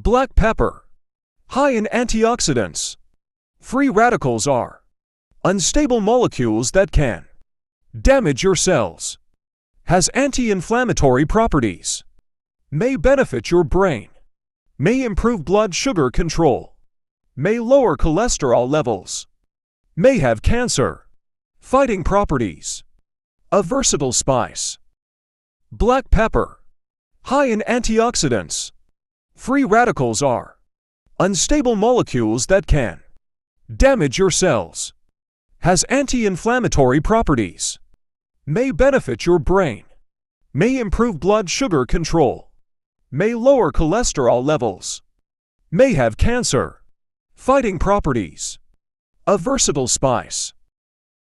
Black pepper. High in antioxidants. Free radicals are unstable molecules that can damage your cells. Has anti-inflammatory properties. May benefit your brain. May improve blood sugar control. May lower cholesterol levels. May have cancer fighting properties. A versatile spice. Black pepper. High in antioxidants. Free radicals are unstable molecules that can damage your cells. Has anti-inflammatory properties. May benefit your brain. May improve blood sugar control. May lower cholesterol levels. May have cancer fighting properties. A versatile spice.